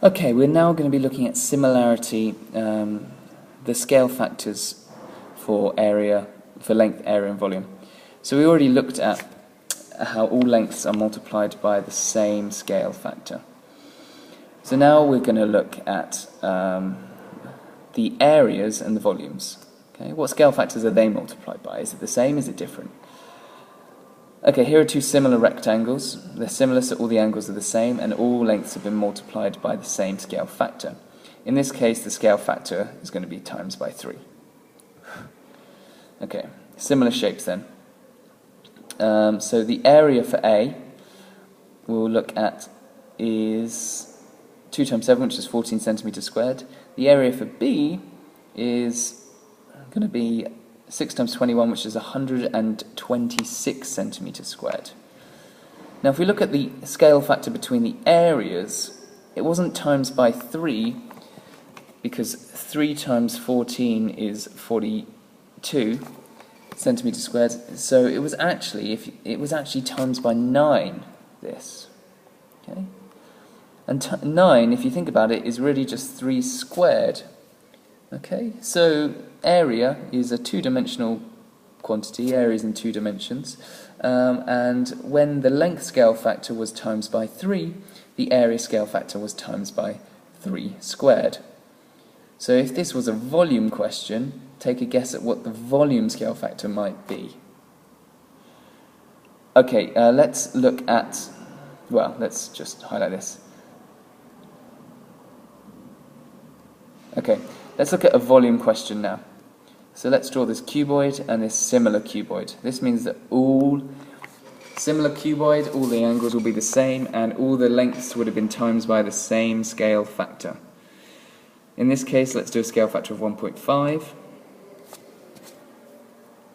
Okay, we're now going to be looking at similarity, the scale factors for length, area, and volume. So we already looked at how all lengths are multiplied by the same scale factor. So now we're going to look at the areas and the volumes. Okay, what scale factors are they multiplied by? Is it the same? Is it different? Okay, here are two similar rectangles. They're similar, so all the angles are the same, and all lengths have been multiplied by the same scale factor. In this case, the scale factor is going to be times by 3. Okay, similar shapes then. So the area for A we'll look at is 2 times 7, which is 14 centimeters squared. The area for B is going to be 6 times 21, which is 126 centimeters squared. Now if we look at the scale factor between the areas, it wasn't times by 3, because 3 times 14 is 42 centimeters squared, so it was actually times by 9, this. Okay? And 9, if you think about it, is really just 3 squared. Okay, so area is a two-dimensional quantity, area is in 2 dimensions, and when the length scale factor was times by 3, the area scale factor was times by 3 squared. So if this was a volume question, take a guess at what the volume scale factor might be. Okay, let's look at, well, let's just highlight this. Okay, let's look at a volume question now. So let's draw this cuboid and this similar cuboid. This means that all similar cuboid, all the angles will be the same, and all the lengths would have been times by the same scale factor. In this case, let's do a scale factor of 1.5.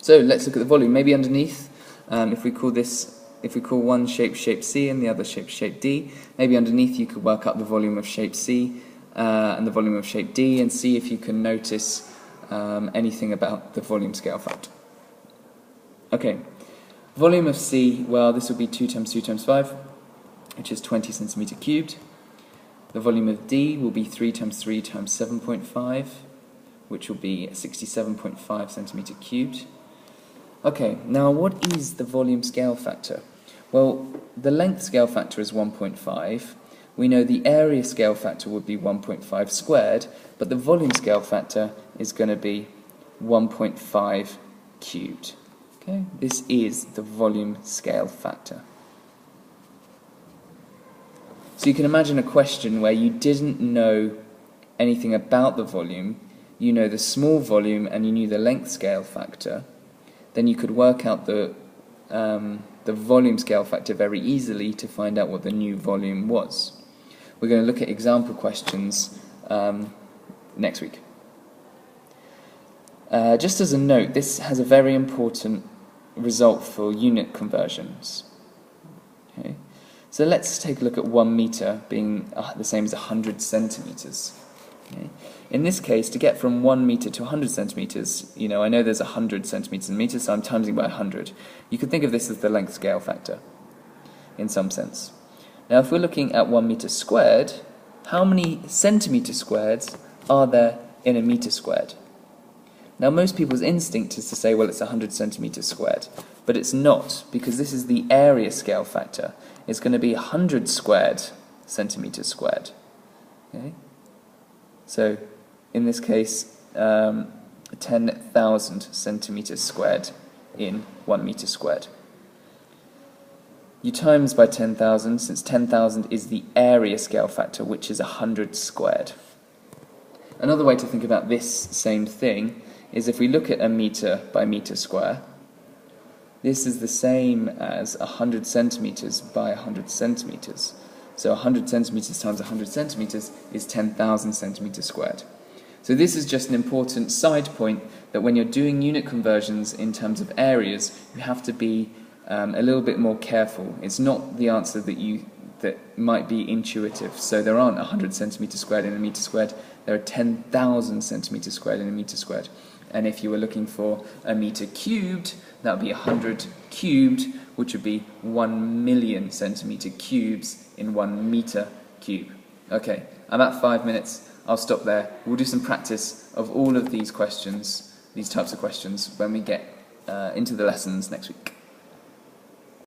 So let's look at the volume. Maybe underneath, if we call one shape C and the other shape D, maybe underneath you could work out the volume of shape C and the volume of shape D, and see if you can notice anything about the volume scale factor. Okay, volume of C, well, this would be 2 times 2 times 5, which is 20 centimeter cubed. The volume of D will be 3 times 3 times 7.5, which will be 67.5 centimeter cubed. Okay, now what is the volume scale factor? Well, the length scale factor is 1.5. We know the area scale factor would be 1.5 squared, but the volume scale factor is going to be 1.5 cubed. Okay, this is the volume scale factor. So you can imagine a question where you didn't know anything about the volume, you know the small volume and you knew the length scale factor, then you could work out the volume scale factor very easily to find out what the new volume was. We're going to look at example questions next week. Just as a note, this has a very important result for unit conversions. Okay? So let's take a look at 1 meter being the same as 100 centimeters. Okay? In this case, to get from 1 meter to 100 centimeters, I know there's 100 centimeters in meters, so I'm timesing by 100. You could think of this as the length scale factor, in some sense. Now, if we're looking at 1 meter squared, how many centimeter squareds are there in a meter squared? Now, most people's instinct is to say, well, it's 100 centimeters squared, but it's not, because this is the area scale factor. It's going to be 100 squared centimeters squared. Okay? So, in this case, 10,000 centimeters squared in 1 meter squared. You times by 10,000, since 10,000 is the area scale factor, which is 100 squared. Another way to think about this same thing is if we look at a meter by meter square, this is the same as 100 centimeters by 100 centimeters. So 100 centimeters times 100 centimeters is 10,000 centimeters squared. So this is just an important side point that when you're doing unit conversions in terms of areas, you have to be a little bit more careful. It's not the answer that might be intuitive. So there aren't 100 centimeters squared in a meter squared. There are 10,000 centimeters squared in a meter squared. And if you were looking for a meter cubed, that would be 100 cubed, which would be 1 million centimeter cubes in 1 meter cube. Okay, I'm at 5 minutes. I'll stop there. We'll do some practice of all of these questions, these types of questions, when we get into the lessons next week.